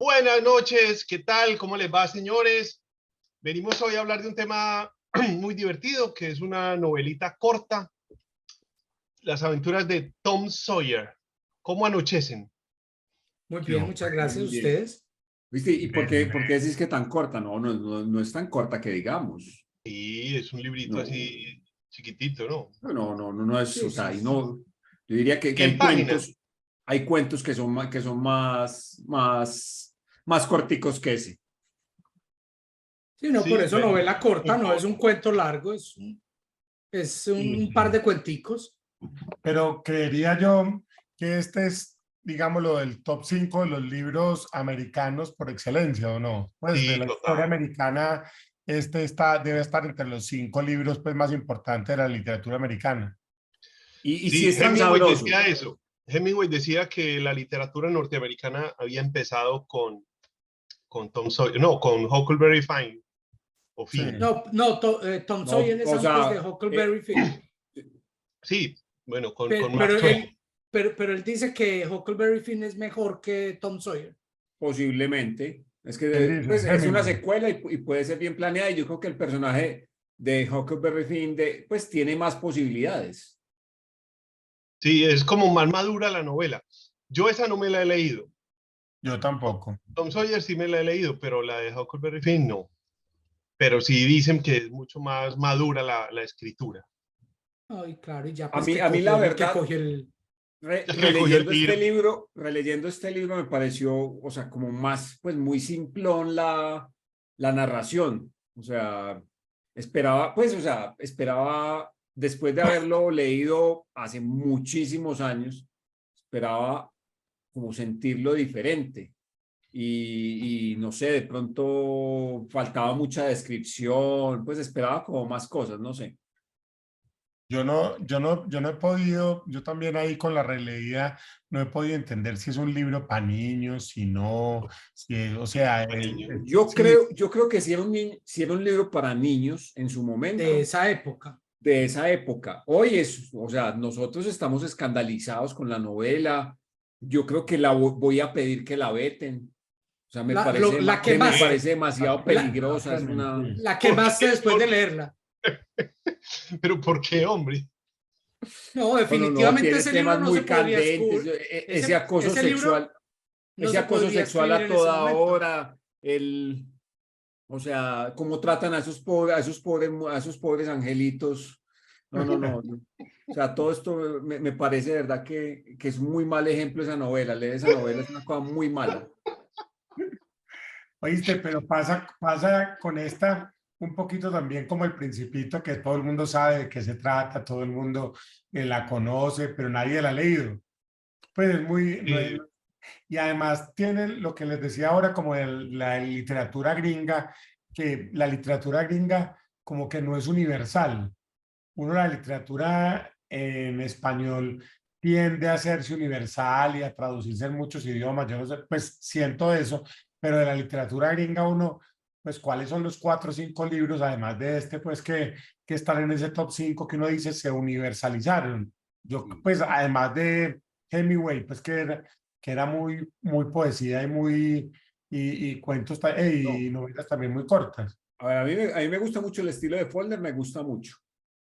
Buenas noches, ¿qué tal? ¿Cómo les va, señores? Venimos hoy a hablar de un tema muy divertido, que es una novelita corta, Las aventuras de Tom Sawyer. ¿Cómo anochecen? Muy bien, Yo, muchas gracias a bien, bien. ustedes. ¿Viste? ¿Y Bien. por qué decís que tan corta? No es tan corta que digamos. Sí, es un librito No, así chiquitito, ¿no? no es, Sí, o sea, sí, y sí. no, yo diría que 100 páginas. hay cuentos que son más corticos que ese. Sí, no, por Sí, eso bueno, novela corta, muy no es un corto. cuento largo, es un par de cuenticos. Pero creería yo que este es, digámoslo, el top 5 de los libros americanos por excelencia, ¿o no? Pues de Sí, la historia total. americana, debe estar entre los 5 libros pues, más importantes de la literatura americana. Y si Sí, es tan Hemingway sabroso, decía eso. Hemingway decía que la literatura norteamericana había empezado con Tom Sawyer, no, con Huckleberry Fine o Sí. Finn. Tom no, Sawyer es o antes de sea, Huckleberry Finn, Sí, bueno, pero, con Mark Twain. él dice que Huckleberry Finn es mejor que Tom Sawyer. posiblemente, es ¿Quién que dice? pues, es una Hemingway. secuela y puede ser bien planeada. Y yo creo que el personaje de Huckleberry Finn pues tiene más posibilidades. Sí, es como más madura la novela. Yo esa no me la he leído. Yo tampoco. Tom Sawyer sí me la he leído, pero la de Huckleberry Finn no. Pero sí dicen que es mucho más madura la escritura. Ay, claro, y ya A pues mí, a mí la verdad, Ya que le cogió el tiro. releyendo este libro me pareció, o sea, como más, pues muy simplón la narración. O sea, esperaba, después de haberlo leído hace muchísimos años, esperaba como sentirlo diferente. Y no sé, de pronto faltaba mucha descripción, pues esperaba como más cosas, no sé. Yo no he podido, yo también ahí con la releída, no he podido entender si es un libro para niños, si no, o sea, Para niños. sí, Yo creo que sí era un libro para niños en su de momento, esa época. de esa época. Hoy es, o sea, nosotros estamos escandalizados con la novela. Yo creo que voy a pedir que la veten. O sea, La que me más, parece demasiado peligrosa. Es una, sí. la que ¿Por más qué? después de leerla. Pero ¿por qué, hombre? No, no, definitivamente tiene ese libro temas no se muy podría candentes. ese libro no Ese se acoso podría sexual escribir a en ese toda momento. hora, o sea, cómo tratan a esos pobres, a esos pobres angelitos. No. O sea, todo esto me parece de verdad que es muy mal ejemplo esa novela. Leer esa novela es una cosa muy mala. Oíste, pero pasa con esta un poquito también como el Principito, que todo el mundo sabe de qué se trata, todo el mundo la conoce, pero nadie la ha leído. Pues es muy, Eh, y además tienen lo que les decía ahora como de la literatura gringa, que la literatura gringa como que no es universal. Uno la literatura en español tiende a hacerse universal y a traducirse en muchos idiomas. Yo no sé, pues siento eso, pero de la literatura gringa uno, pues cuáles son los 4 o 5 libros, además de este, pues que están en ese top 5 que uno dice se universalizaron. Yo, pues además de Hemingway, pues que era muy, muy poesía y muy, y cuentos No. y novelas también muy cortas. A ver, a mí me gusta mucho el estilo de Faulkner, me gusta mucho.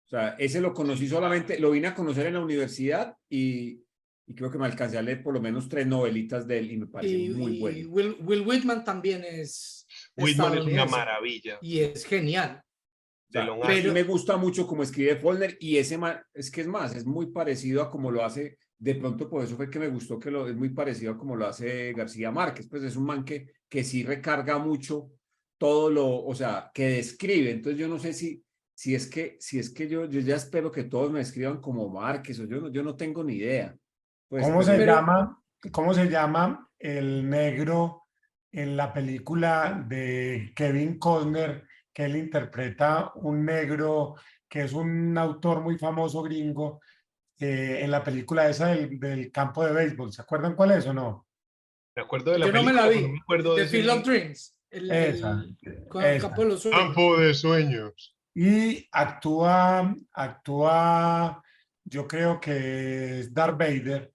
O sea, ese lo conocí sí. solamente, lo vine a conocer en la universidad y creo que me alcancé a leer por lo menos 3 novelitas de él y me parece muy Y bueno. Will Whitman también es Whitman es una estadounidense maravilla. y es genial. O De sea, Long y Island. me Pero gusta mucho cómo escribe Faulkner y ese man, es que es más, es muy parecido a como lo hace, de pronto por eso fue que me gustó es muy parecido a como lo hace García Márquez, pues es un man que sí recarga mucho todo o sea, que describe, entonces yo no sé si es que yo ya espero que todos me escriban como Márquez o yo no tengo ni idea, pues, ¿Cómo se pero pero llama? ¿Cómo se llama el negro en la película de Kevin Costner, que él interpreta un negro que es un autor muy famoso gringo en la película esa del campo de béisbol? ¿Se acuerdan cuál es o no? Me acuerdo de la yo no me la película, pero no me vi. acuerdo de The ese Field of negro. Dreams, Esa, Campo de esa. los Campo Sueños. de sueños. Y actúa, yo creo que es Darth Vader,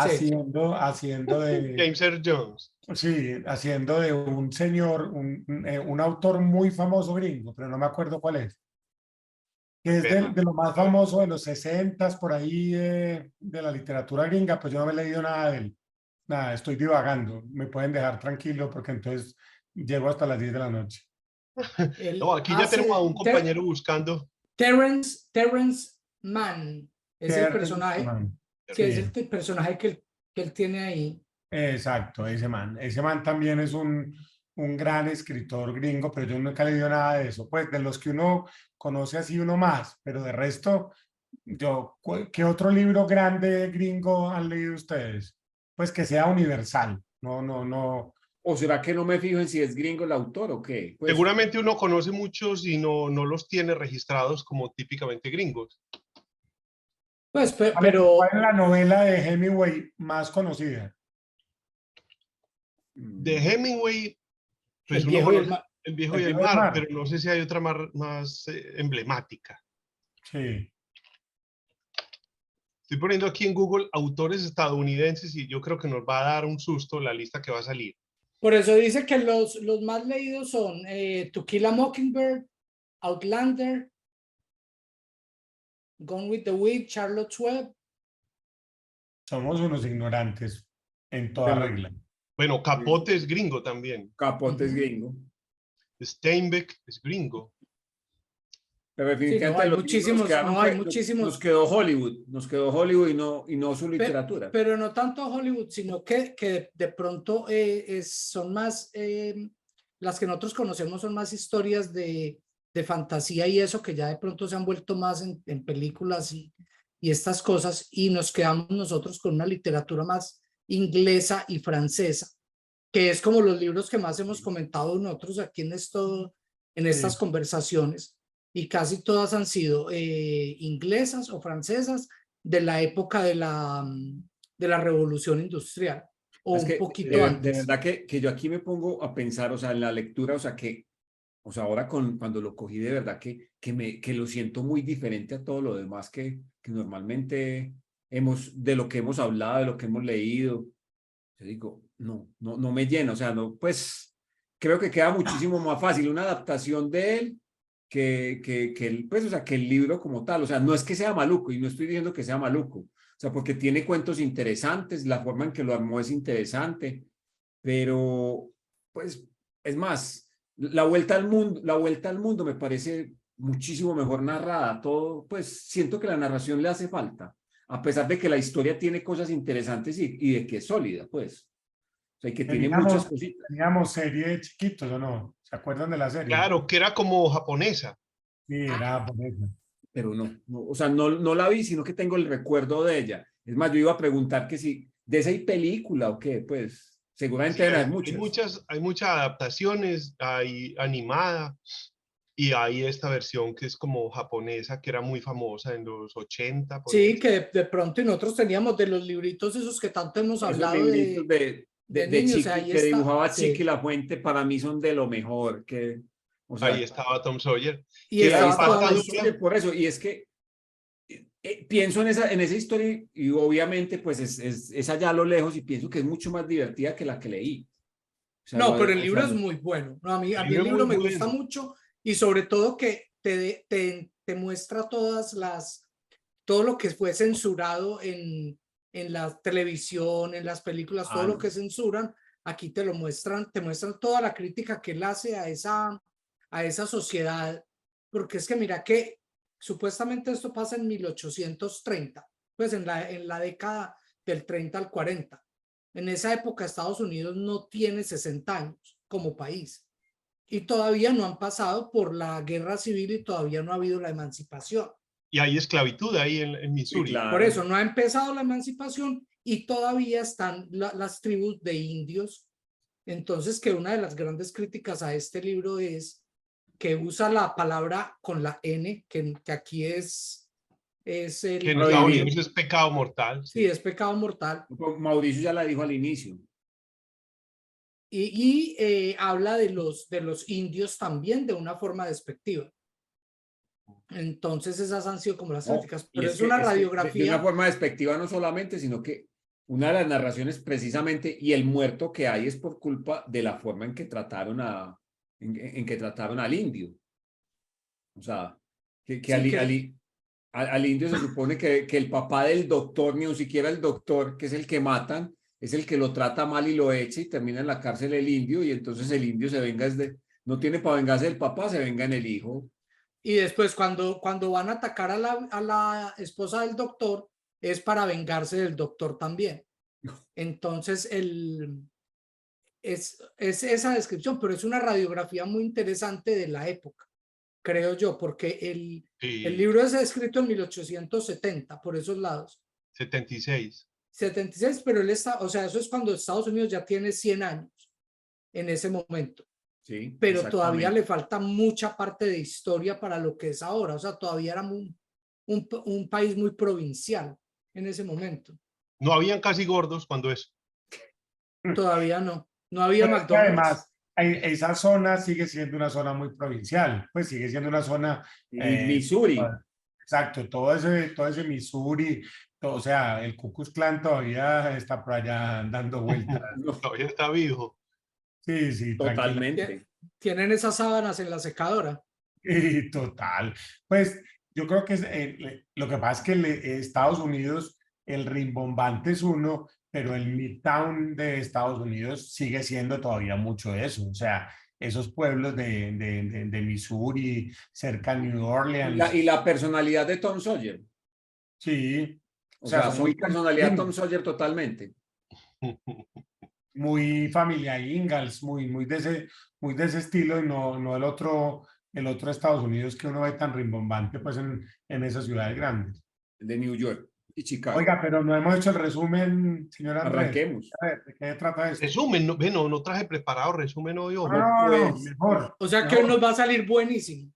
haciendo de, James Earl Jones. sí, haciendo de un señor, un autor muy famoso gringo, pero no me acuerdo cuál es. Que es Vea. de lo más famoso de los 60 por ahí de la literatura gringa, pues yo no me he leído nada de él. Nada, estoy divagando. Me pueden dejar tranquilo porque entonces llego hasta las 10 de la noche. No, Él aquí ya tenemos a un hace compañero buscando. Terrence Mann es el Terrence personaje, Mann. sí, es Sí. el personaje que él tiene ahí. Exacto, ese man. Ese man también es un gran escritor gringo, pero yo nunca he leído nada de eso. Pues de los que uno conoce así uno más, pero de resto, ¿qué otro libro grande gringo han leído ustedes? Pues que sea universal. No. ¿O será que no me fijo en si es gringo el autor o qué? Pues, Seguramente uno conoce muchos y no los tiene registrados como típicamente gringos. Pues, ¿Cuál pero es la novela de Hemingway más conocida? De Hemingway, pues El uno viejo y el conoce mar. El viejo El y el viejo del mar, mar. pero no sé si hay otra más emblemática. Sí. Estoy poniendo aquí en Google autores estadounidenses y yo creo que nos va a dar un susto la lista que va a salir. Por eso dice que los más leídos son To Kill a Mockingbird, Outlander, Gone with the Wind, Charlotte's Web. Somos unos ignorantes en toda Bueno, regla. Bueno, Capote es gringo también. Capote es Ujú. gringo. Steinbeck es gringo. Pero Sí, no, definitivamente hay los gringos muchísimos, no, hay nos muchísimos. quedó Hollywood, nos quedó Hollywood y no su literatura. Pero no tanto Hollywood, sino que de pronto son más, las que nosotros conocemos son más historias de fantasía y eso, que ya de pronto se han vuelto más en películas y estas cosas, y nos quedamos nosotros con una literatura más inglesa y francesa, que es como los libros que más hemos comentado nosotros aquí en estas conversaciones, y casi todas han sido inglesas o francesas de la época de la Revolución Industrial o Es un que poquito de antes. verdad que yo aquí me pongo a pensar, o sea, en la lectura, o sea, ahora cuando lo cogí de verdad que lo siento muy diferente a todo lo demás que normalmente de lo que hemos hablado, de lo que hemos leído. Yo digo, no me llena, o sea, no, pues creo que queda muchísimo más fácil una adaptación de él pues, o sea, que el libro como tal, o sea, no es que sea maluco y no estoy diciendo que sea maluco, o sea, porque tiene cuentos interesantes, la forma en que lo armó es interesante, pero pues es más, la vuelta al mundo me parece muchísimo mejor narrada, todo, pues siento que la narración le hace falta, a pesar de que la historia tiene cosas interesantes y de que es sólida, pues, o sea, y que tiene muchas cositas. Teníamos serie de chiquitos, ¿o no? ¿Se acuerdan de la serie? Claro, que era como japonesa. Sí, era japonesa. Pero o sea, no la vi, sino que tengo el recuerdo de ella. Es más, yo iba a preguntar que si de esa hay película o qué, pues seguramente Sí, deben haber hay muchas adaptaciones, hay animada y hay esta versión que es como japonesa, que era muy famosa en los 80. Por Sí, ahí. que de pronto y nosotros teníamos de los libritos esos que tanto hemos Esos hablado libritos de de niños, Chiqui, ahí que está, dibujaba Chiqui sí. La Fuente, para mí son de lo mejor o Ahí sea, estaba Tom Sawyer. Y que ahí estaba estaba toda la Tom historia. Sawyer por eso, y es que pienso en esa historia y obviamente pues es allá a lo lejos y pienso que es mucho más divertida que la que leí. O sea, No, pero el o libro sea, es muy bueno. No, a El mí el libro es libro muy me gusta bueno. mucho y sobre todo que te muestra todo lo que fue censurado en la televisión, en las películas, todo lo no. que censuran, aquí te muestran toda la crítica que él hace a esa sociedad, porque es que mira que supuestamente esto pasa en 1830, pues en la década del 30 al 40. En esa época Estados Unidos no tiene 60 años como país y todavía no han pasado por la guerra civil y todavía no ha habido la emancipación. Y hay esclavitud ahí en Sí, Missouri. Por claro. eso no ha empezado la emancipación y todavía están las tribus de indios. Entonces, que una de las grandes críticas a este libro es que usa la palabra con la N, que aquí es Que en el, Estados Prohibido. Unidos es pecado mortal. sí, es pecado mortal. Mauricio ya la dijo al inicio. Y habla de los indios también de una forma despectiva. Entonces esas han sido como las No, críticas, y pero es una es que de una radiografía. forma despectiva no solamente, sino que una de las narraciones precisamente, y el muerto que hay es por culpa de la forma en que trataron en que trataron al indio. O sea, que Sí, al indio se supone que el papá del doctor, ni siquiera el doctor, que es el que matan, es el que lo trata mal y lo echa y termina en la cárcel el indio, y entonces el indio se venga no tiene para vengarse del papá, se venga en el hijo. y después cuando van a atacar a la esposa del doctor, es para vengarse del doctor también. Entonces, es esa descripción, pero es una radiografía muy interesante de la época, creo yo, porque el Sí, libro es escrito en 1870, por esos lados. 76. 76, pero él está, o sea, eso es cuando Estados Unidos ya tiene 100 años en ese momento, Sí, pero todavía exactamente. le falta mucha parte de historia para lo que es ahora, o sea, todavía era un país muy provincial en ese momento, No habían casi gordos cuando eso. todavía no había Pero es que McDonald's. además, esa zona sigue siendo una zona muy provincial, pues sigue siendo una zona, Y Missouri. exacto, todo ese Missouri, o sea, el Ku Klux Klan todavía está por allá dando vueltas. No, Todavía está vivo. Sí, sí, tranquila. totalmente. Tienen esas sábanas en la secadora. Y total. Pues yo creo que lo que pasa es que Estados Unidos, el rimbombante es uno, pero el Midtown de Estados Unidos sigue siendo todavía mucho eso. O sea, esos pueblos de Missouri, cerca de New Orleans. Y la personalidad de Tom Sawyer. Sí. O sea, son muy muy personalidad Tom campesinos, Sawyer totalmente. muy familia Ingalls, muy de ese estilo y no el otro Estados Unidos que uno ve tan rimbombante pues en esas ciudades grandes. De New York y Chicago. Oiga, pero no hemos hecho el resumen, señor Andrés. Arranquemos. A ver, ¿de qué trata esto? Resumen, no, ve, no traje preparado resumen hoy, No, hombre. no, Pues, mejor. O sea que hoy nos va a salir buenísimo.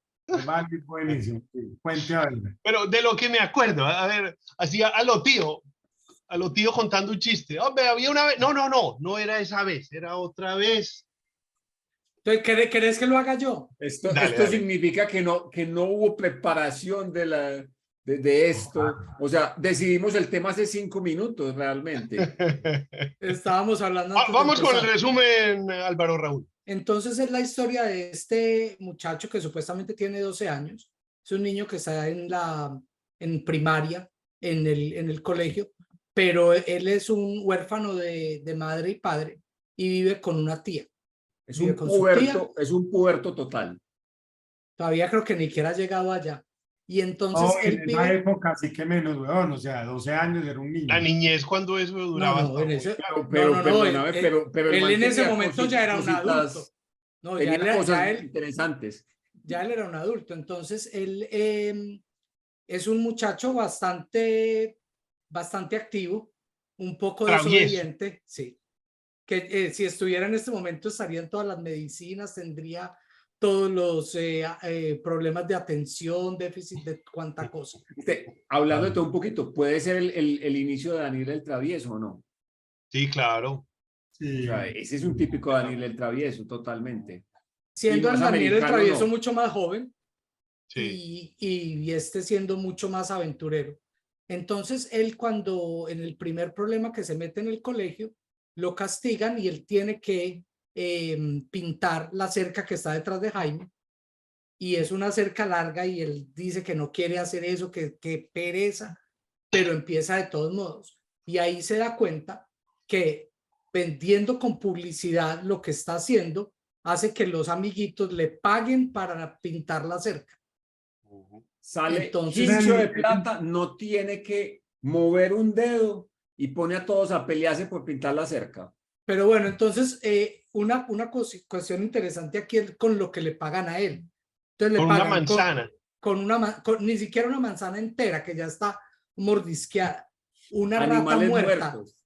Va a ir buenísimo. Sí. Cuente a ver. Pero de lo que me acuerdo, a ver, así a lo tío contando un chiste. Hombre, había una vez, no era esa vez, era otra vez. Entonces, ¿querés que lo haga yo? esto Dale. significa que no hubo preparación de esto. O sea, decidimos el tema hace 5 minutos realmente. Estábamos hablando antes de Vamos con el empezar. resumen, Álvaro Raúl. Entonces es la historia de este muchacho que supuestamente tiene 12 años. Es un niño que está en primaria, en el colegio, pero él es un huérfano de madre y padre y vive con una tía. Es Vive un con su tía. puberto total. Todavía creo que ni siquiera ha llegado allá. Y entonces No, él en esa vive. época sí que menos, weón, o sea, 12 años era un La niño. niñez, cuando eso duraba No, hasta en muy ese, claro. Pero no, perdóname, pero el él man en ese tenía momento ya era un adulto. No, tenía ya cosas él interesantes. era un adulto. Entonces él es un muchacho bastante activo, un poco Travieso. desobediente, sí. Que si estuviera en este momento estaría en todas las medicinas, tendría todos los problemas de atención, déficit de cuánta cosa. Hablando de todo un poquito, ¿puede ser el inicio de Daniel el Travieso o no? Sí, claro. O Sí. sea, ese es un típico Daniel el Travieso, totalmente. Siendo Y más Daniel el americano, Travieso no. mucho más joven Sí. y este siendo mucho más aventurero. Entonces él cuando en el primer problema que se mete en el colegio, lo castigan y él tiene que pintar la cerca que está detrás de Jaime. Y es una cerca larga y él dice que no quiere hacer eso, que pereza, pero empieza de todos modos. Y ahí se da cuenta que vendiendo con publicidad lo que está haciendo hace que los amiguitos le paguen para pintar la cerca. Sale Entonces, hincho de plata, no tiene que mover un dedo y pone a todos a pelearse por pintar la cerca. pero bueno, entonces una cuestión interesante aquí es con lo que le pagan a él. Entonces le Con pagan una manzana. ni siquiera una manzana entera que ya está mordisqueada, una rata Animales muerta. muertos.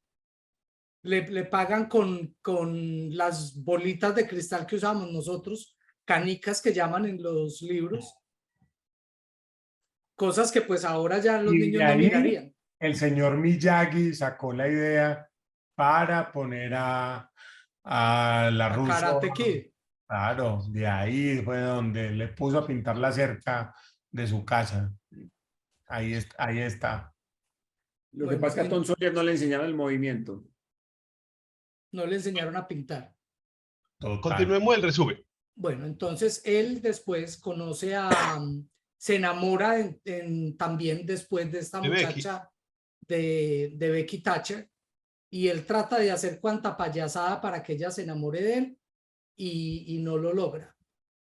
Le pagan con las bolitas de cristal que usamos nosotros, canicas que llaman en los libros, cosas que pues ahora ya los Y niños de no ahí mirarían. el señor Miyagi sacó la idea para poner a la A rusa. Karate Kid. Claro, de ahí fue donde le puso a pintar la cerca de su casa. Ahí está. Lo que Bueno, pasa es que a Tom Sawyer no le enseñaron el movimiento. no le enseñaron a pintar. Total. Continuemos el resumen. Bueno, entonces él después conoce a, se enamora también después de esta De Becky. muchacha de Becky Thatcher, y él trata de hacer cuanta payasada para que ella se enamore de él y no lo logra.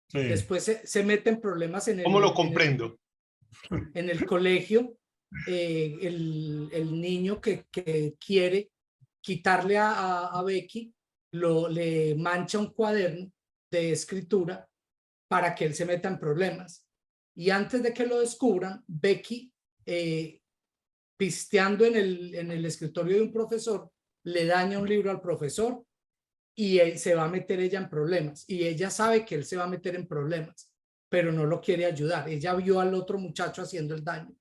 Sí. Después se mete en problemas ¿Cómo lo comprendo? En el colegio. El niño que quiere quitarle a Becky le mancha un cuaderno de escritura para que él se meta en problemas. Y antes de que lo descubran, Becky, pisteando en el escritorio de un profesor, le daña un libro al profesor y él se va a meter ella en problemas. Y ella sabe que él se va a meter en problemas, pero no lo quiere ayudar. Ella vio al otro muchacho haciendo el daño.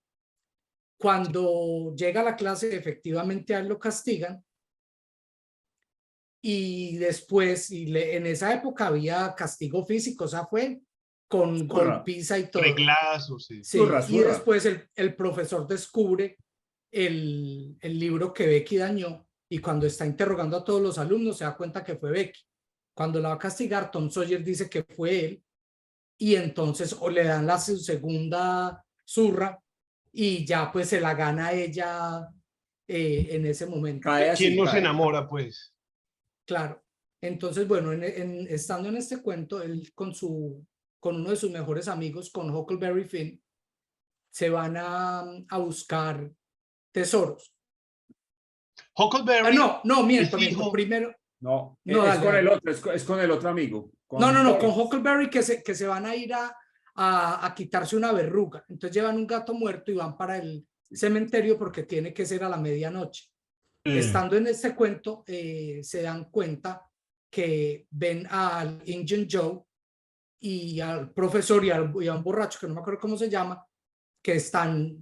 Cuando llega a la clase, efectivamente a él lo castigan. Y después, en esa época había castigo físico, o sea, fue con golpiza y todo. Reglazos, sí. Sí, y después el profesor descubre el libro que Becky dañó, y cuando está interrogando a todos los alumnos se da cuenta que fue Becky. Cuando la va a castigar, Tom Sawyer dice que fue él, y entonces le dan la segunda zurra y ya pues se la gana ella en ese momento. ¿Quién no se enamora, pues? Claro. Entonces, bueno, estando en este cuento, él con uno de sus mejores amigos, con Huckleberry Finn, se van a buscar tesoros. Huckleberry. No, miento. Primero. No, No, es con el otro, es con el otro amigo. No, con Huckleberry que se van a ir a quitarse una verruga. Entonces llevan un gato muerto y van para el cementerio porque tiene que ser a la medianoche. Estando en este cuento, se dan cuenta que ven al Injun Joe y al profesor y a un borracho que no me acuerdo cómo se llama, que están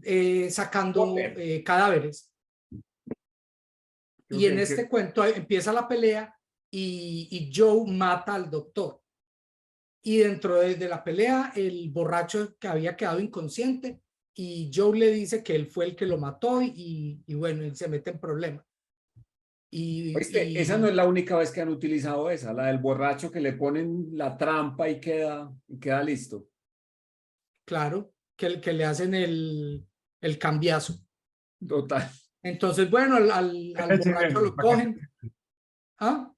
sacando cadáveres. Y en este cuento empieza la pelea y Joe mata al doctor. Y dentro de la pelea, el borracho que había quedado inconsciente, y Joe le dice que él fue el que lo mató y bueno, él se mete en problemas. Esa no es la única vez que han utilizado esa, la del borracho que le ponen la trampa y queda listo. Claro, que le hacen el cambiazo. Total. Entonces, bueno, al borracho lo cogen. ¿Ah?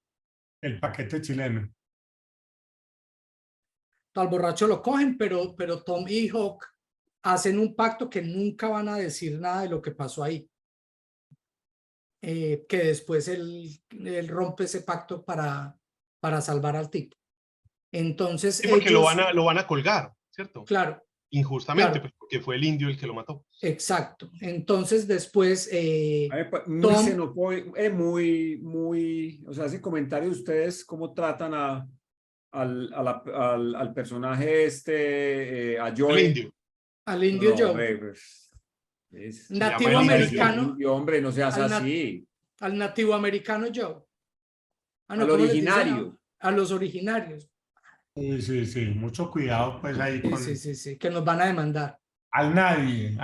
El paquete chileno. Al borracho lo cogen, pero Tom y Hawk hacen un pacto que nunca van a decir nada de lo que pasó ahí. Que después él rompe ese pacto para salvar al tipo. Entonces, sí, porque lo van a colgar, ¿cierto? Claro. Injustamente, claro. Pues, porque fue el indio el que lo mató. Exacto. Entonces, después muy xenofóbico, muy, o sea, ese comentario de ustedes, cómo tratan al personaje a Joe. Al indio Joe. Nativo americano. Hombre, no seas así. Al nativo americano Joe. Al originario. A los originarios. Sí, mucho cuidado pues ahí con... Sí, que nos van a demandar. Al nadie.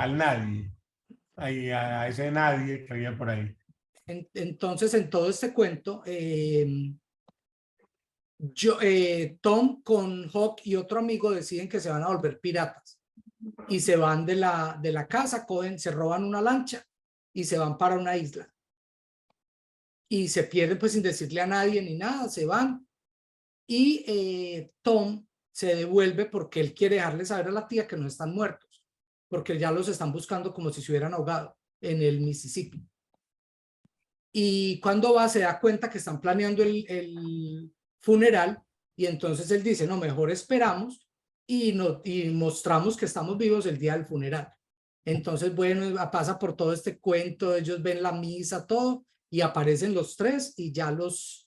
Ahí, a ese nadie que había por ahí. Entonces, en todo este cuento, Tom con Hawk y otro amigo deciden que se van a volver piratas y se van de la casa, se roban una lancha y se van para una isla. Y se pierden pues sin decirle a nadie ni nada, se van. Y Tom se devuelve porque él quiere dejarle saber a la tía que no están muertos, porque ya los están buscando como si se hubieran ahogado en el Mississippi. Y cuando va se da cuenta que están planeando el funeral, y entonces él dice, no, mejor esperamos y mostramos que estamos vivos el día del funeral. Entonces, bueno, pasa por todo este cuento, ellos ven la misa, todo, y aparecen los tres y ya los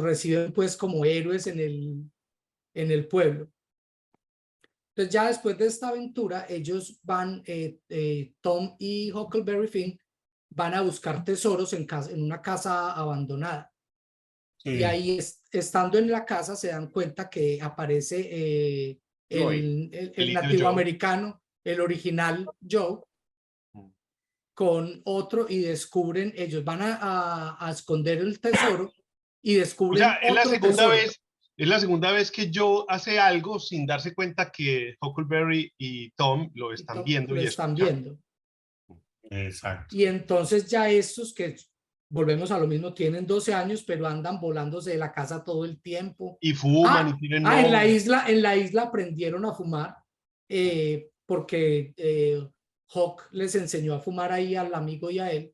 reciben pues como héroes en el pueblo. Entonces ya después de esta aventura, ellos van, Tom y Huckleberry Finn, van a buscar tesoros en una casa abandonada. Sí. Y ahí, estando en la casa, se dan cuenta que aparece el nativo americano, el original Joe, con otro y descubren, ellos van a esconder el tesoro y O descubren sea, es la otro segunda tesoro. vez, es la segunda vez que Joe hace algo sin darse cuenta que Huckleberry y Tom lo Y están viendo lo y están escuchando. viendo. Exacto. Y entonces ya estos que, volvemos a lo mismo, tienen 12 años, pero andan volándose de la casa todo el tiempo. Y fuman y tienen En novios. la isla aprendieron a fumar porque Hawk les enseñó a fumar ahí al amigo y a él.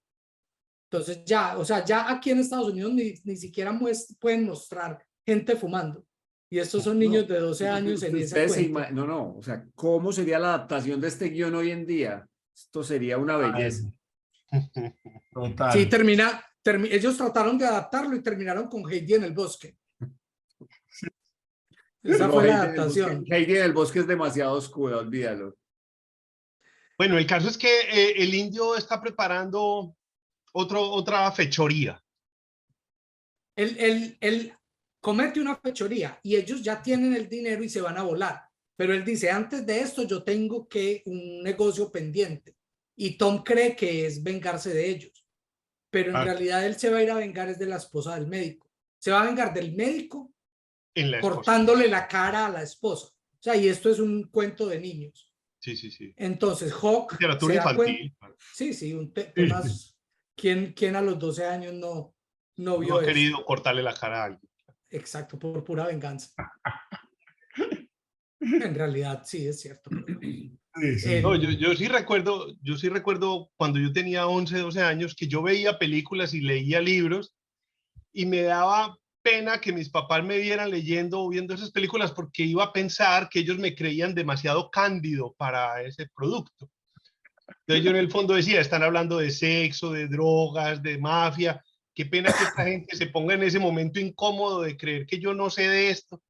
Entonces ya, o sea, ya aquí en Estados Unidos ni siquiera pueden mostrar gente fumando. Y estos son niños de 12 años en ese Ustedes se cuento. no, o sea, ¿cómo sería la adaptación de este guión hoy en día? Esto sería una belleza. Sí, Total. ellos trataron de adaptarlo y terminaron con Heidi en el bosque. Esa No, fue la Heidi en el bosque, adaptación. Heidi en el bosque es demasiado oscura, olvídalo. Bueno, el caso es que el indio está preparando otra fechoría. Él comete una fechoría y ellos ya tienen el dinero y se van a volar. Pero él dice, antes de esto yo tengo un negocio pendiente. Y Tom cree que es vengarse de ellos. Pero en realidad él se va a ir a vengar es de la esposa del médico. Se va a vengar del médico En la esposa. cortándole la cara a la esposa. O sea, y esto es un cuento de niños. Sí, sí, sí. Entonces Hawk Literatura se da cuenta. infantil. Sí, temas. ¿Quién a los 12 años no No vio ha eso? querido cortarle la cara a alguien. Exacto, por pura venganza. En realidad, sí, es cierto. Sí, sí. No, yo sí recuerdo cuando yo tenía 11, 12 años que yo veía películas y leía libros y me daba pena que mis papás me vieran leyendo o viendo esas películas porque iba a pensar que ellos me creían demasiado cándido para ese producto. Entonces yo en el fondo decía, están hablando de sexo, de drogas, de mafia. Qué pena que esta gente se ponga en ese momento incómodo de creer que yo no sé de esto.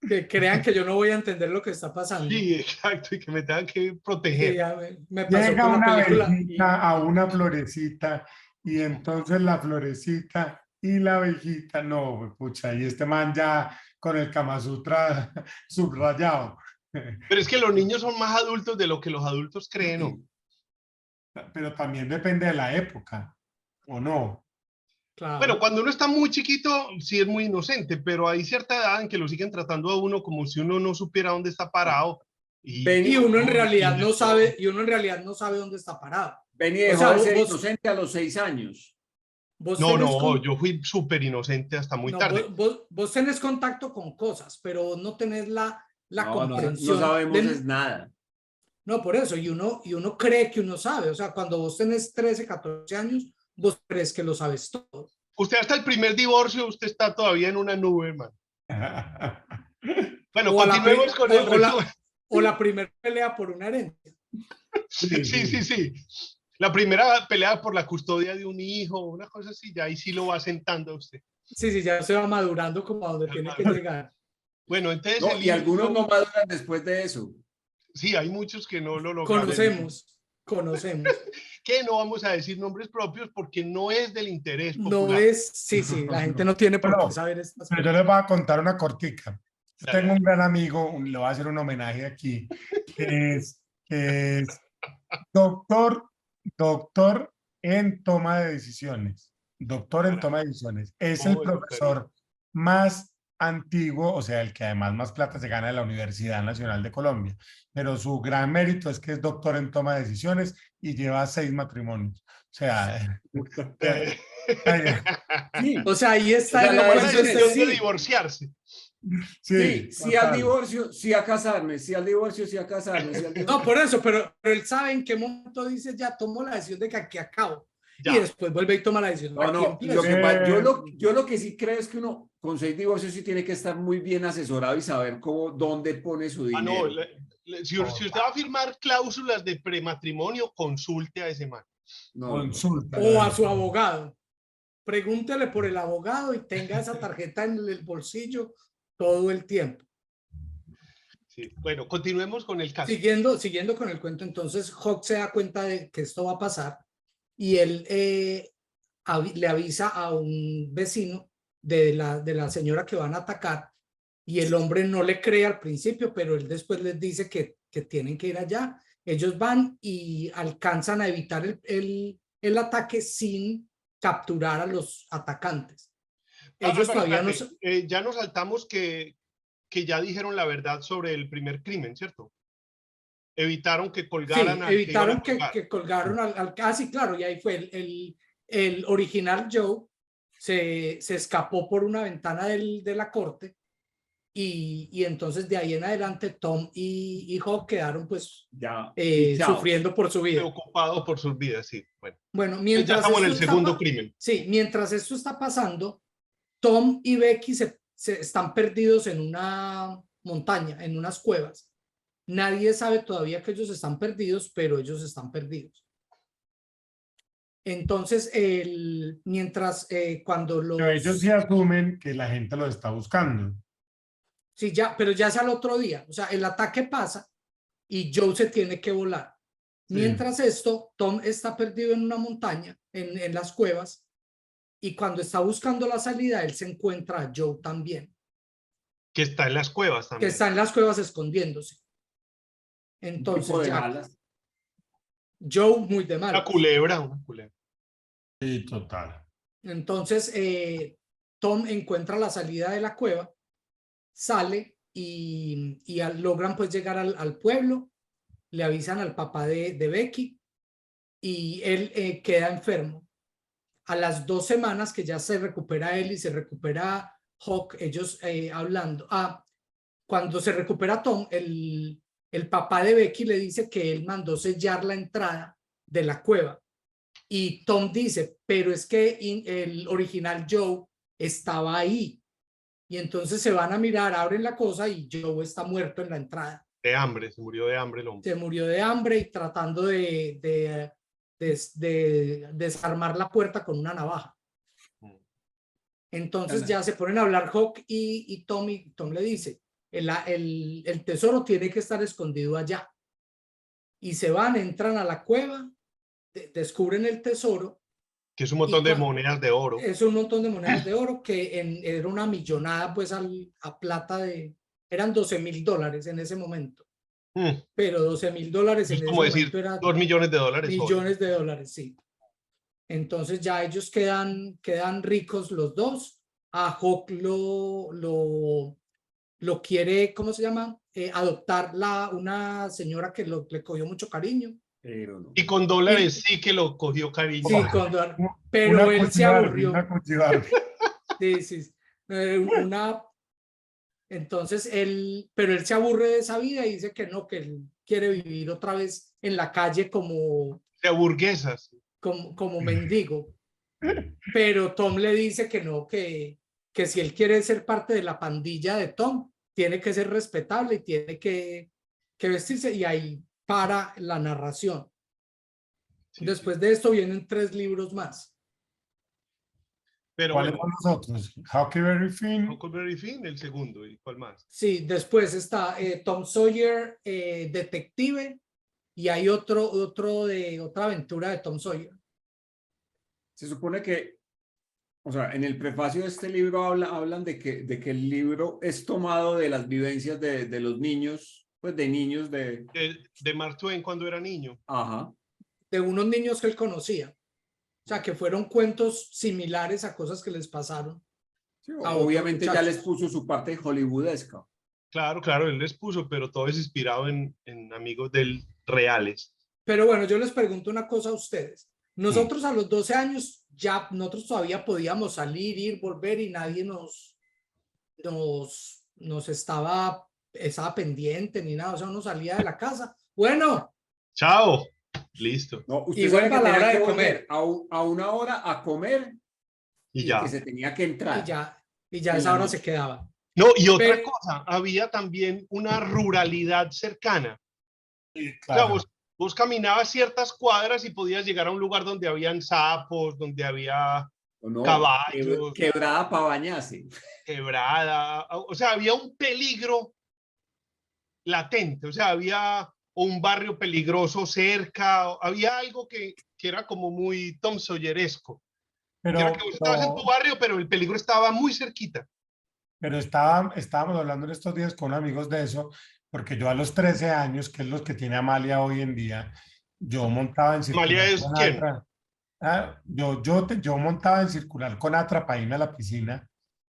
Que crean que yo no voy a entender lo que está pasando. Sí, exacto, y que me tengan que Sí, proteger. ya me pasó Llega con la una película. abejita a una florecita y entonces la florecita y la abejita, no, pucha, y este man ya con el Kama Sutra subrayado. Pero es que los niños son más adultos de lo que los adultos creen, ¿no? Pero también depende de la época, ¿o no? Claro. Bueno, cuando uno está muy chiquito, sí es muy inocente, pero hay cierta edad en que lo siguen tratando a uno como si uno no supiera dónde está parado. Y uno en realidad no sabe, todo. y uno en realidad no sabe dónde está parado. Benny O dejó sea, de ser inocente a los 6 años. Vos No, tenés no, yo fui súper inocente hasta muy no, tarde. vos tenés contacto con cosas, pero no tenés la No comprensión. sabemos es nada. No, por eso, y uno cree que uno sabe. O sea, cuando vos tenés 13, 14 años, vos crees que lo sabes todo. Usted hasta el primer divorcio, usted está todavía en una nube, man. Bueno, continuemos con el resumen. O la primera pelea por una herencia. Sí. La primera pelea por la custodia de un hijo, una cosa así, ya ahí sí lo va sentando a usted. Sí, ya se va madurando como a donde tiene que llegar. Bueno, entonces No, y algunos no maduran después de eso. Sí, hay muchos que no lo lograron. Conocemos. Que no vamos a decir nombres propios porque no es del interés popular. No es, sí, la gente no tiene por qué saber estas Pero cosas. yo les voy a contar una cortica. Yo tengo un gran amigo, le voy a hacer un homenaje aquí, que es doctor en toma de decisiones. Doctor en toma de decisiones. Es el profesor más antiguo, o sea, el que además más plata se gana de la Universidad Nacional de Colombia. Pero su gran mérito es que es doctor en toma de decisiones y lleva 6 matrimonios. O sea, sí, o sea, ahí está. O sea, la decisión de divorciarse. Sí al divorcio, sí a casarme, sí al divorcio, sí a casarme. Sí al divorcio. No, por eso, pero él sabe en qué momento dice, ya tomo la decisión de que aquí acabo. Ya. Y después vuelve y toma la decisión. Yo lo que sí creo es que uno con 6 divorcios sí tiene que estar muy bien asesorado y saber dónde pone su dinero. Si usted va a firmar cláusulas de prematrimonio, consulte a ese man. Consulta. O a su abogado. Pregúntele por el abogado y tenga esa tarjeta en el bolsillo todo el tiempo. Sí. Bueno, continuemos con el caso. Siguiendo con el cuento, entonces Hawk se da cuenta de que esto va a pasar y él le avisa a un vecino de la señora que van a atacar y el hombre no le cree al principio, pero él después les dice que tienen que ir allá ellos van y alcanzan a evitar el ataque sin capturar a los atacantes. Ellos Álvaro, todavía no... espérate, ya nos saltamos que ya dijeron la verdad sobre el primer crimen, ¿cierto? Evitaron que Sí, colgaran al que iban a evitaron colgar. que colgaron sí, claro, y ahí fue el original Joe se escapó por una ventana de la corte y entonces de ahí en adelante Tom y Hawk quedaron pues Ya, fichados. sufriendo por su vida. Preocupado por sus vidas, sí. Bueno, Bueno, ya mientras estamos en esto el segundo crimen. sí, mientras esto está pasando, Tom y Becky se están perdidos en una montaña, en unas cuevas. Nadie sabe todavía que ellos están perdidos, pero ellos están perdidos. Entonces, mientras cuando los... Pero ellos sí asumen que la gente los está buscando. Sí, ya, pero ya es al otro día. O sea, el ataque pasa y Joe se tiene que volar. Sí. Mientras esto, Tom está perdido en una montaña, en las cuevas, y cuando está buscando la salida, él se encuentra a Joe también, Que está en las cuevas que también. está en las cuevas escondiéndose. Un tipo Entonces, de ya, malas. Joe muy de Una malas. culebra, una culebra. Sí, total. Entonces, Tom encuentra la salida de la cueva, sale y logran pues llegar al pueblo, le avisan al papá de Becky y él queda enfermo. A las 2 semanas que ya se recupera él y se recupera Hawk, ellos hablando. Cuando se recupera Tom, el papá de Becky le dice que él mandó sellar la entrada de la cueva. Y Tom dice, pero es que el original Joe estaba ahí. Y entonces se van a mirar, abren la cosa y Joe está muerto en la entrada. De hambre, se murió de hambre el hombre. Se murió de hambre y tratando de desarmar la puerta con una navaja. Entonces ya se ponen a hablar Hawk y Tom le dice, el tesoro tiene que estar escondido allá. Y se van, entran a la cueva, descubren el tesoro. Que es un montón de monedas de oro. Es un montón de monedas de oro que era una millonada pues a plata eran $12,000 en ese momento. Pero $12,000 en Es ese como decir momento era 2 millones de dólares. millones de dólares, sí. Entonces ya ellos quedan ricos los dos. A Hawk lo quiere, ¿cómo se llama? Adoptar una señora que le cogió mucho cariño. Pero no. Y con dólares sí que lo cogió cariño. Sí, pero Una él se aburrió. Sí, sí. Entonces pero él se aburre de esa vida y dice que no, que él quiere vivir otra vez en la calle como aburguesas. Como mendigo. Pero Tom le dice que no, que si él quiere ser parte de la pandilla de Tom, tiene que ser respetable y tiene que vestirse, y ahí para la narración. Sí, Después de esto vienen 3 libros más. Pero ¿cuáles bueno, son los otros? Huckleberry Finn. Huckleberry Finn, el segundo. ¿Y cuál más? Sí, después está Tom Sawyer, detective, y hay otra aventura de Tom Sawyer. Se supone que, o sea, en el prefacio de este libro hablan de que el libro es tomado de las vivencias de los niños, pues de niños de... De Mark Twain cuando era niño. Ajá. De unos niños que él conocía. O sea, que fueron cuentos similares a cosas que les pasaron. Sí, obviamente ya les puso su parte hollywoodesca. Claro, claro, él les puso, pero todo es inspirado en amigos del reales. Pero bueno, yo les pregunto una cosa a ustedes. Nosotros a los 12 años ya nosotros todavía podíamos salir, ir, volver y nadie nos estaba pendiente ni nada. O sea, uno salía de la casa. Bueno. Chao. Listo. No, usted igual sabe que a la hora tenía de que comer. a una hora a comer Y ya. que se tenía que entrar. Y ya esa hora se quedaba. No, y otra cosa, había también una ruralidad cercana. Sí, claro. O sea, vos caminabas ciertas cuadras y podías llegar a un lugar donde habían sapos, donde había caballos. Quebrada para bañarse. Quebrada. O sea, había un peligro latente. O sea, había un barrio peligroso cerca. Había algo que era como muy Tom Sawyeresco. Pero Era que vos estabas en tu barrio, pero el peligro estaba muy cerquita. Pero estábamos hablando en estos días con amigos de eso, porque yo a los 13 años, que es los que tiene Amalia hoy en día, yo montaba en Amalia circular es con quién? Atra. Yo montaba en circular con Atra para irme a la piscina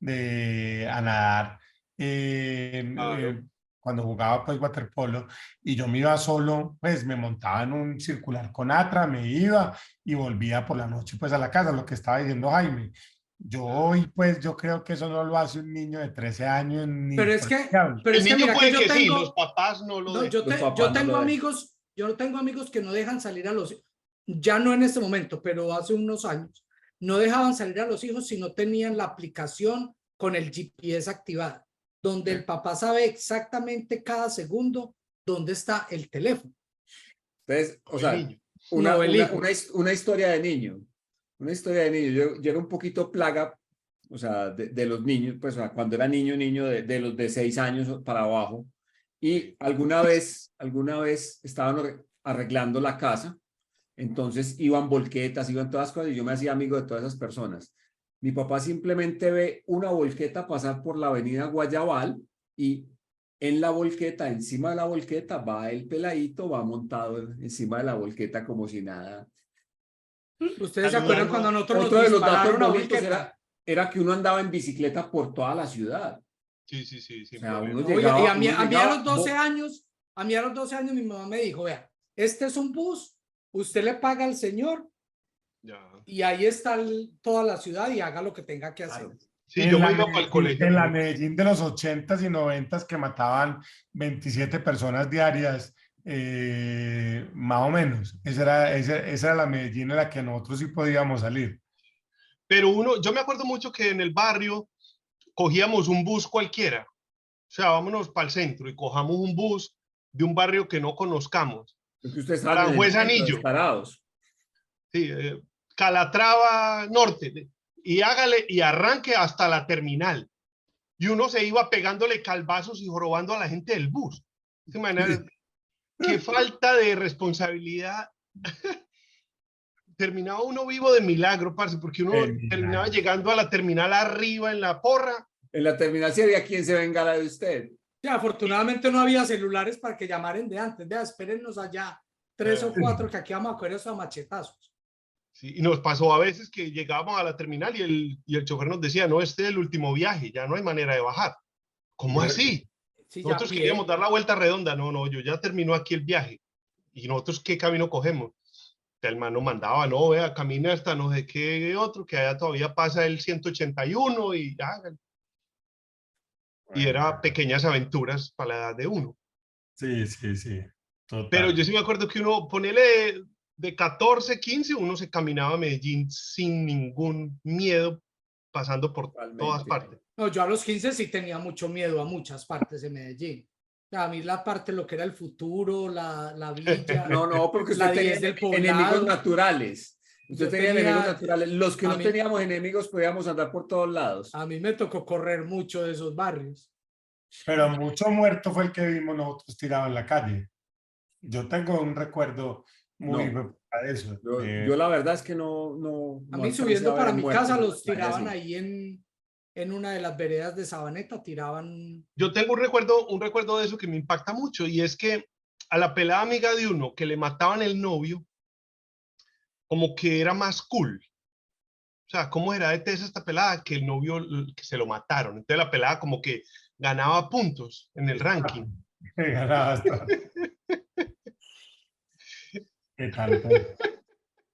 a nadar. Claro. Cuando jugaba pues waterpolo y yo me iba solo, pues me montaba en un circular con Atra, me iba y volvía por la noche pues a la casa, lo que estaba diciendo Jaime. Yo hoy pues yo creo que eso no lo hace un niño de 13 años ni Pero es por el que, diablo. pero El es que niño mira que puede yo que sí, los tengo, papás no lo no, dejan. Los yo papás no tengo lo dejan. amigos, yo tengo amigos que no dejan salir a los, ya no en este momento, pero hace unos años, no dejaban salir a los hijos si no tenían la aplicación con el GPS activada, donde el papá sabe exactamente cada segundo dónde está el teléfono. Entonces, o El sea, niño. No, el hijo. una historia de niño. Una historia de niño. Yo era un poquito plaga, o sea, de los niños, pues o sea, cuando era niño, de los de 6 años para abajo. Y alguna vez estaban arreglando la casa, entonces iban volquetas, iban todas cosas, y yo me hacía amigo de todas esas personas. Mi papá simplemente ve una volqueta pasar por la avenida Guayabal y en la volqueta, encima de la volqueta, va el peladito, va montado encima de la volqueta como si nada. ¿Ustedes se acuerdan Saludando. cuando nosotros Otro nos de los datos dispararon a bonitos volqueta? era que uno andaba en bicicleta por toda la ciudad. Sí, sí, sí, O sin sea, uno problema. Oye, y llegaba, a mí a los 12 años, mi mamá me dijo, vea, este es un bus, usted le paga al señor Ya. y ahí está toda la ciudad y haga lo que tenga que hacer. claro. Sí, yo me iba para el colegio. En la también. Medellín de los 80s y 90s que mataban 27 personas diarias, más o menos. Esa era la Medellín en la que nosotros sí podíamos salir. Pero yo me acuerdo mucho que en el barrio cogíamos un bus cualquiera. O sea, vámonos para el centro y cojamos un bus de un barrio que no conozcamos. Porque ustedes estaban en el Aranjuez centro, Anillo, descarados. sí, Calatrava Norte, y hágale y arranque hasta la terminal. Y uno se iba pegándole calvazos y jorobando a la gente del bus. ¿Se imaginan? Qué falta de responsabilidad. Terminaba uno vivo de milagro, parce, porque uno terminaba llegando a la terminal arriba en la porra. En la terminal sí había quien se vengara de usted. Sí, afortunadamente no había celulares para que llamaran de antes. Vea, espérennos allá 3 o 4 que aquí vamos a coger esos machetazos. Sí, y nos pasó a veces que llegábamos a la terminal y el chofer nos decía, no, este es el último viaje, ya no hay manera de bajar. ¿Cómo así? Sí, ya a Nosotros pie. queríamos dar la vuelta redonda. No, no, yo ya terminó aquí el viaje. ¿Y nosotros qué camino cogemos? El man nos mandaba, no, vea, camina hasta no sé qué otro, que allá todavía pasa el 181 y y era pequeñas aventuras para la edad de uno. Sí, sí, sí. Pero Total. yo sí me acuerdo que uno, ponele de 14, 15, uno se caminaba a Medellín sin ningún miedo, pasando por todas Totalmente. partes. No, yo a los 15 sí tenía mucho miedo a muchas partes de Medellín. A mí la parte, lo que era el futuro, la villa, No, porque usted la tenía 10 del enemigos poblado. naturales. Usted Yo tenía enemigos naturales. Los que a no mí- teníamos enemigos podíamos andar por todos lados. A mí me tocó correr mucho de esos barrios. Pero mucho muerto fue el que vimos nosotros tirado en la calle. Yo tengo un recuerdo muy No. de eso. Yo la verdad es que no A no mí alcancé subiendo a ver para mi muertos casa en la los calle tiraban así. ahí en una de las veredas de Sabaneta, tiraban. Yo tengo un recuerdo de eso que me impacta mucho, y es que a la pelada amiga de uno que le mataban el novio, como que era más cool. O sea, ¿cómo era de tesa esta pelada que el novio que se lo mataron? Entonces la pelada como que ganaba puntos en el ranking. ¿Qué tal? Sí,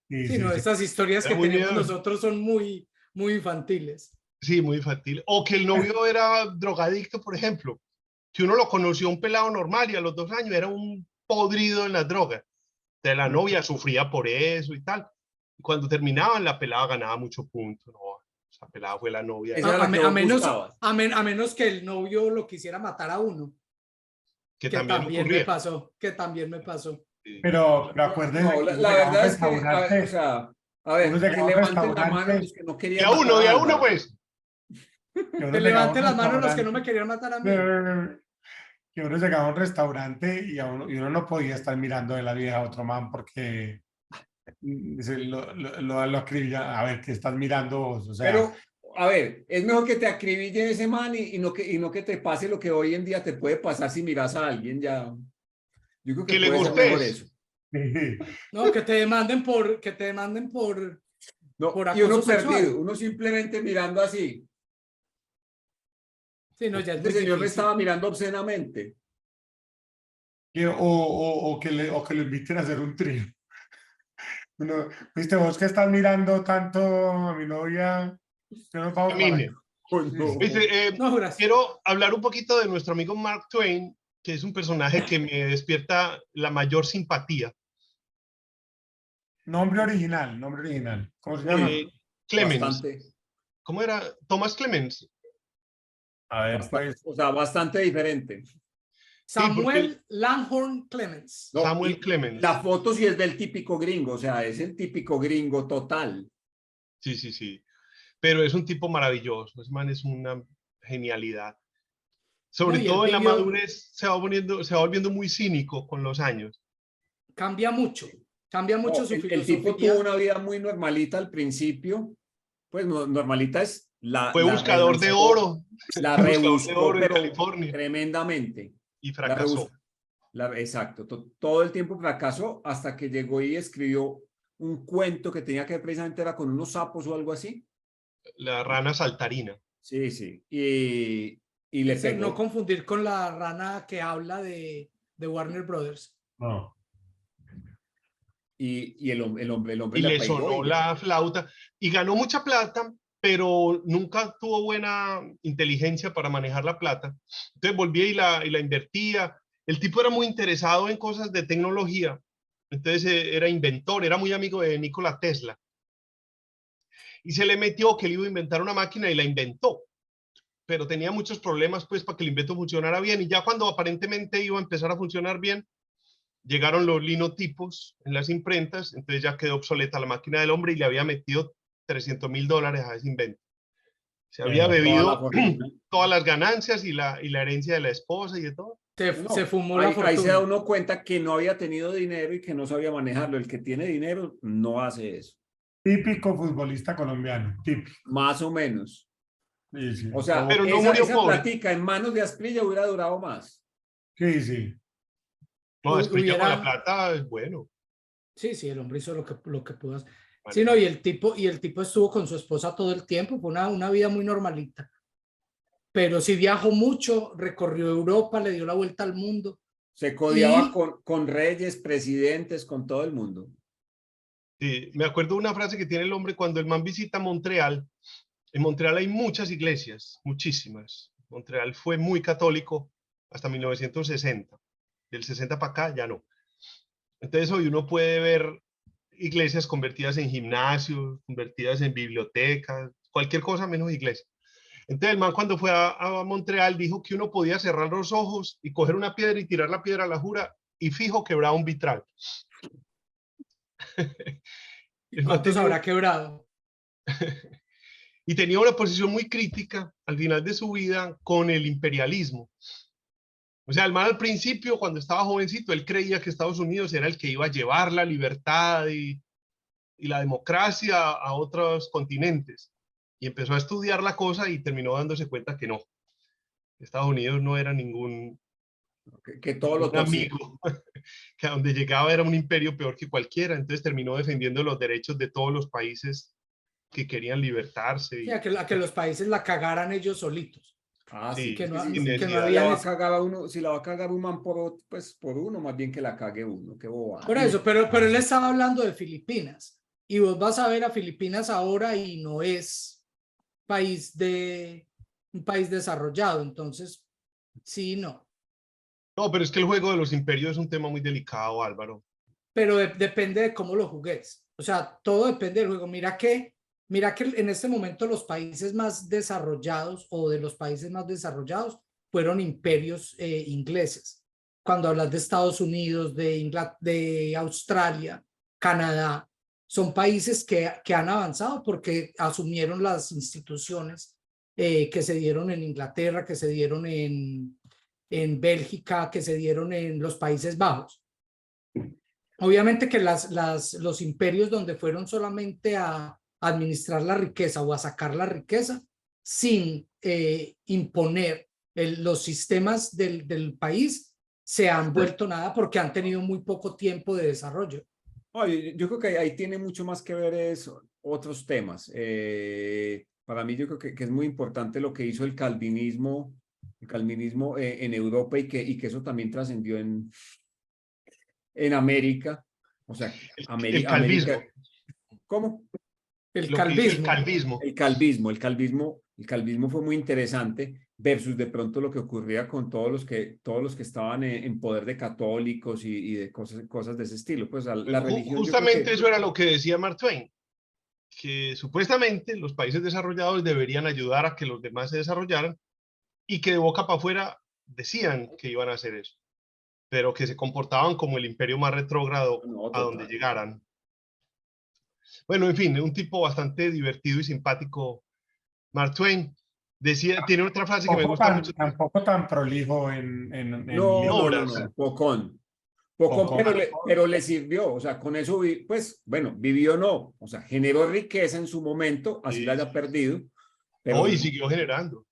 Sí, sí, no, sí. estas historias Era que muy tenemos miedo. nosotros son muy, muy infantiles. Sí, muy infantil. O que el novio era drogadicto, por ejemplo. Que uno lo conoció un pelado normal y a los 2 años era un podrido en las drogas. Entonces la novia sufría por eso y tal. Y cuando terminaban, la pelada ganaba muchos puntos. No, esa pelada fue la novia. Esa era la que vos buscabas. A menos que el novio lo quisiera matar a uno, Que que también también me ocurría. pasó, que también me pasó. Pero acuérdense No, que uno la llegaba a un verdad es que, restaurante, o sea, a uno ver, que llegaba a un levanten la mano restaurante, los que no querían matar De a a uno, Álvaro. pues. que uno Que llegaba a un levante las manos los que no me restaurante, querían matar a mí. que uno llegaba a un restaurante y uno no podía estar mirando de la vieja a otro man porque lo acribilla, a ver qué estás mirando vos, o sea, Pero A ver, es mejor que te acribille ese man y no que te pase lo que hoy en día te puede pasar si miras a alguien ya. Yo creo que Que le puede ser mejor gustes. eso. No, que te demanden por No, y acoso uno perdido, sexual. uno simplemente mirando así. Sí, no, ya es Este muy señor me difícil. estaba mirando obscenamente. O que lo inviten a hacer un trío. Uno, viste, vos que estás mirando tanto a mi novia, que nos vamos para Camine. acá. Oh, Sí, no. sí. Dice, No, gracias. quiero hablar un poquito de nuestro amigo Mark Twain, que es un personaje que me despierta la mayor simpatía. Nombre original, nombre original. ¿Cómo se Uy, llama? Clemens. bastante, ¿Cómo era? Thomas Clemens. A ver, bastante, pues. o sea, bastante diferente. Sí, porque Samuel Langhorne Clemens. No, Samuel y Clemens. la foto sí es del típico gringo, o sea, es el típico gringo total. Sí, sí, sí. Pero es un tipo maravilloso. Ese man es una genialidad. No, Sobre y él todo en la vivió, madurez se va volviendo muy cínico con los años. cambia mucho No, su el tipo tuvo filosofía. una vida muy normalita al principio, pues normalita es Fue buscador de oro. la Fue buscador de rebuscó, oro en pero California tremendamente. y La fracasó. rebuscó, exacto, todo el tiempo fracasó hasta que llegó y escribió un cuento que tenía que ver precisamente era con unos sapos o algo así. La rana saltarina. Sí, sí, y le No pegó. confundir con la rana que habla de Warner Brothers. No. Y el hombre Y le le pegó sonó y ya. la flauta y ganó mucha plata, pero nunca tuvo buena inteligencia para manejar la plata. Entonces volvía y la invertía. El tipo era muy interesado en cosas de tecnología. Entonces era inventor, era muy amigo de Nikola Tesla. Y se le metió que él iba a inventar una máquina y la inventó. Pero tenía muchos problemas pues para que el invento funcionara bien. Y ya cuando aparentemente iba a empezar a funcionar bien, llegaron los linotipos en las imprentas, entonces ya quedó obsoleta la máquina del hombre y le había metido $300,000 a ese invento. Se había Toda la bebido fortuna. todas las ganancias y la herencia de la esposa y de todo. Se No, fumó la ahí se da fortuna. uno cuenta que no había tenido dinero y que no sabía manejarlo. El que tiene dinero no hace eso. Típico futbolista colombiano, típico. Más o menos. Sí, sí. O sea, Pero no murió esa pobre. platica en manos de Asprilla hubiera durado más. Sí, sí. No, Asprilla con la Hubiera, plata es bueno. sí, el hombre hizo lo que pudo hacer. Vale. Sí, no, y el tipo estuvo con su esposa todo el tiempo, fue una vida muy normalita. Pero sí viajó mucho, recorrió Europa, le dio la vuelta al mundo. Se codiaba Y con reyes, presidentes, con todo el mundo. Sí, me acuerdo de una frase que tiene el hombre cuando el man visita Montreal. En Montreal hay muchas iglesias, muchísimas. Montreal fue muy católico hasta 1960. Del 60 para acá ya no. Entonces hoy uno puede ver iglesias convertidas en gimnasios, convertidas en bibliotecas, cualquier cosa menos iglesia. Entonces el man cuando fue a Montreal dijo que uno podía cerrar los ojos y coger una piedra y tirar la piedra a la jura y fijo quebraba un vitral. El man ¿cuántos tenía, habrá quebrado? y tenía una posición muy crítica al final de su vida con el imperialismo. O sea, el man al principio, cuando estaba jovencito, él creía que Estados Unidos era el que iba a llevar la libertad y la democracia a otros continentes. Y empezó a estudiar la cosa y terminó dándose cuenta que no. Estados Unidos no era ningún Que todo lo torcía. amigo, que a donde llegaba era un imperio peor que cualquiera. Entonces terminó defendiendo los derechos de todos los países que querían libertarse. Sí, a que los países la cagaran ellos solitos. Ah, Sí, sí, Que no, sí, sin sí. que no necesidad. Si la había va a cagar a uno, si la va a cagar un man pues por uno, más bien que la cague uno, qué bobada. por eso, pero él estaba hablando de Filipinas. Y vos vas a ver a Filipinas ahora y no es un país desarrollado. Entonces, sí, no. No, pero es que el juego de los imperios es un tema muy delicado, Álvaro. Pero depende de cómo lo jugues. O sea, todo depende del juego. Mira que en este momento los países más desarrollados o de los países más desarrollados fueron imperios ingleses. Cuando hablas de Estados Unidos, de Australia, Canadá, son países que han avanzado porque asumieron las instituciones que se dieron en Inglaterra, que se dieron en Bélgica, que se dieron en los Países Bajos. Obviamente que los imperios donde fueron solamente a administrar la riqueza o a sacar la riqueza sin imponer los sistemas del país, se han vuelto nada porque han tenido muy poco tiempo de desarrollo. Yo creo que ahí tiene mucho más que ver otros temas. Para mí yo creo que es muy importante lo que hizo el calvinismo en Europa y que eso también trascendió en América. O sea, El calvismo. América. ¿Cómo? El Lo que hizo el calvismo. calvismo. El calvismo fue muy interesante versus de pronto lo que ocurría con todos los que estaban en poder de católicos y de cosas de ese estilo. Pues la religión. Justamente eso era lo que decía Mark Twain, que supuestamente los países desarrollados deberían ayudar a que los demás se desarrollaran y que de boca para afuera decían que iban a hacer eso, pero que se comportaban como el imperio más retrógrado a donde llegaran. Bueno, en fin, un tipo bastante divertido y simpático, Mark Twain. Decía, tiene otra frase que me gusta mucho. Tampoco tan prolijo en No, libros. Pocón, pero le sirvió, o sea, con eso, pues, bueno, vivió no, o sea, generó riqueza en su momento, así la haya perdido. Pero Hoy siguió generando.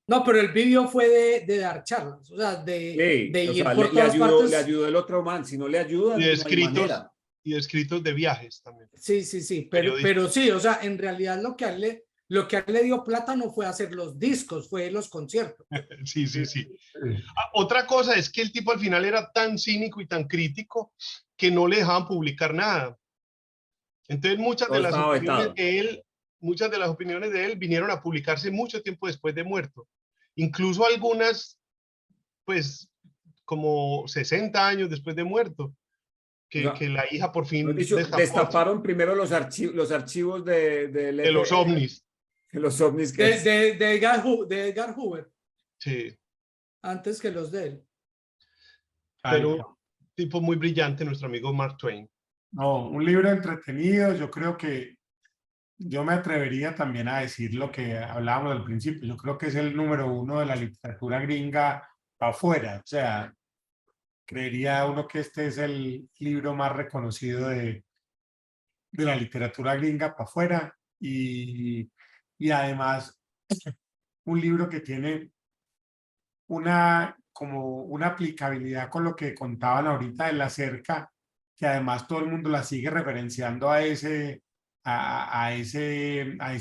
No, pero el vídeo fue de dar charlas, o sea, de ir por todas partes. Le ayudó el otro man, si no le ayuda, Y no hay manera. Y escritos de viajes también. Sí, pero sí, o sea, en realidad lo que a él le dio plata no fue hacer los discos, fue los conciertos. Sí. Otra cosa es que el tipo al final era tan cínico y tan crítico que no le dejaban publicar nada. Entonces muchas de las opiniones de él vinieron a publicarse mucho tiempo después de muerto. Incluso algunas, pues, como 60 años después de muerto. Que la hija por fin destaparon primero los archivos de los ovnis. De los ovnis de Edgar Hoover. Sí. Antes que los de él. Pero tipo muy brillante, nuestro amigo Mark Twain. No, un libro entretenido. Yo creo que yo me atrevería también a decir lo que hablábamos al principio. Yo creo que es el número 1 de la literatura gringa afuera. O sea, creería uno que este es el libro más reconocido de la literatura gringa para afuera y además un libro que tiene como una aplicabilidad con lo que contaban ahorita de la cerca, que además todo el mundo la sigue referenciando a ese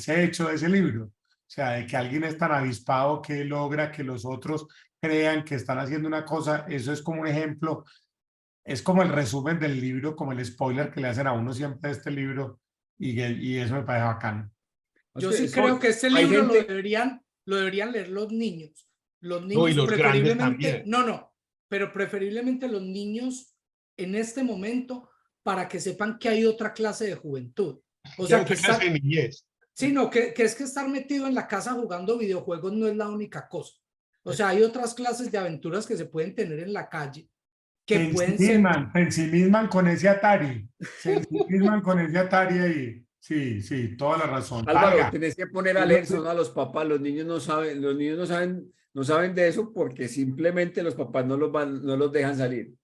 hecho de ese libro. O sea, de que alguien es tan avispado que logra que los otros crean que están haciendo una cosa, eso es como un ejemplo, es como el resumen del libro, como el spoiler que le hacen a uno siempre de este libro, y eso me parece bacano. Yo sí creo que este libro lo deberían leer los niños. Los niños y los grandes también. Pero preferiblemente los niños en este momento para que sepan que hay otra clase de juventud. O sea, que clase de niñez. Sí, no, que es que estar metido en la casa jugando videojuegos no es la única cosa. O sea, hay otras clases de aventuras que se pueden tener en la calle que pueden ser... Se ensimisman con ese Atari. Se ensimisman con ese Atari ahí. Sí, toda la razón. Álvaro, tenés que poner alerta a los papás. Los niños no saben de eso porque simplemente los papás no los dejan salir.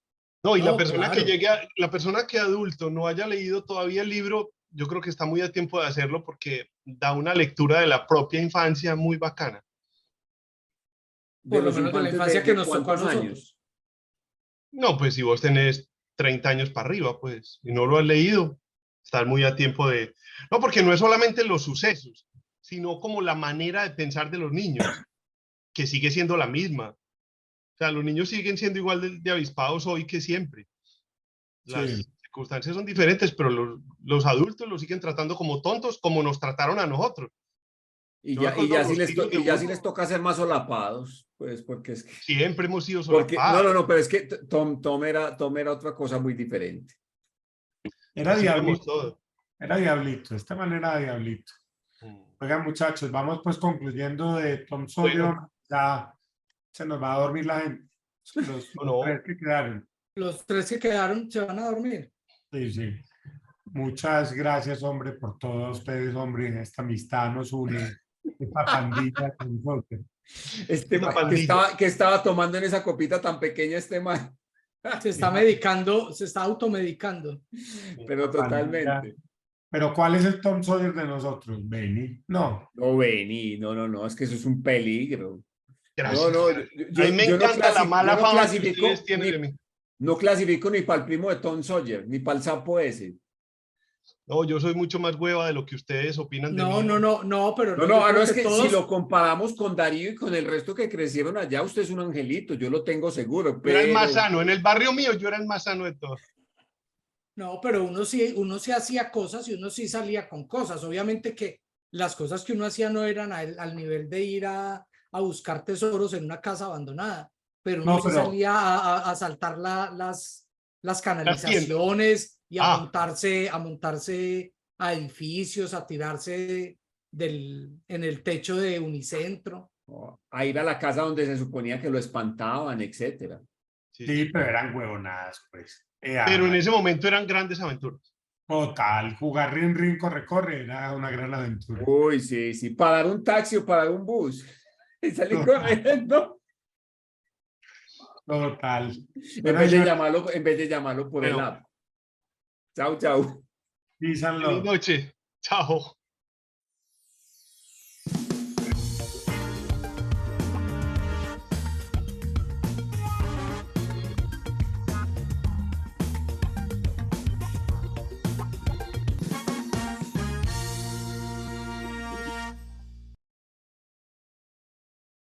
No, y la persona que adulto no haya leído todavía el libro, yo creo que está muy a tiempo de hacerlo porque da una lectura de la propia infancia muy bacana. Por lo menos de la infancia que nos tocó a nosotros. Años? No, pues si vos tenés 30 años para arriba, pues, y no lo has leído, estás muy a tiempo de... No, porque no es solamente los sucesos, sino como la manera de pensar de los niños, que sigue siendo la misma. O sea, los niños siguen siendo igual de avispados hoy que siempre. Las circunstancias son diferentes, pero los adultos los siguen tratando como tontos, como nos trataron a nosotros. Y ya sí les toca ser más solapados, pues, porque es que... Siempre hemos sido solapados. No, pero es que Tom era otra cosa muy diferente. Era diablito. Era diablito, de esta manera era diablito. Oigan, muchachos, vamos pues concluyendo de Tom Sawyer. Bueno. Ya se nos va a dormir la gente. Los tres que quedaron. Los 3 que quedaron se van a dormir. Sí. Muchas gracias, hombre, por todos ustedes, hombre. Esta amistad nos une. Esta pandilla con nosotros. Que estaba tomando en esa copita tan pequeña este man. Se está medicando, se está automedicando. Pero totalmente. Pero ¿cuál es el Tom Sawyer de nosotros? Benny. No. No, vení, no, es que eso es un peligro. Gracias. No, A mí me encanta la mala yo no fama que clasifico ustedes tienen de mí. no clasifico ni para el primo de Tom Sawyer, ni para el sapo ese. No, yo soy mucho más hueva de lo que ustedes opinan de No, mí. no, pero No, yo creo es que si todos, lo comparamos con Darío y con el resto que crecieron allá, usted es un angelito, yo lo tengo seguro, Yo era el más pero sano. En el barrio mío yo era el más sano de todos. no, pero uno sí hacía cosas y uno sí salía con cosas. Obviamente que las cosas que uno hacía no eran al nivel de ir a buscar tesoros en una casa abandonada, pero uno No, sí pero salía a saltar las Las tiendas. canalizaciones y Ah. a montarse a edificios, a tirarse en el techo de Unicentro. a ir a la casa donde se suponía que lo espantaban, etcétera. Sí, sí, sí. pero eran huevonadas, pues. Pero en ese momento eran grandes aventuras. Total, jugar rin, corre era una gran aventura. Uy, sí, para dar un taxi o para dar un bus y salir corriendo. Total. En Bueno, vez señores, en vez de llamarlo por el Bueno. app. Chau. peace and Feliz love. noche. Chao.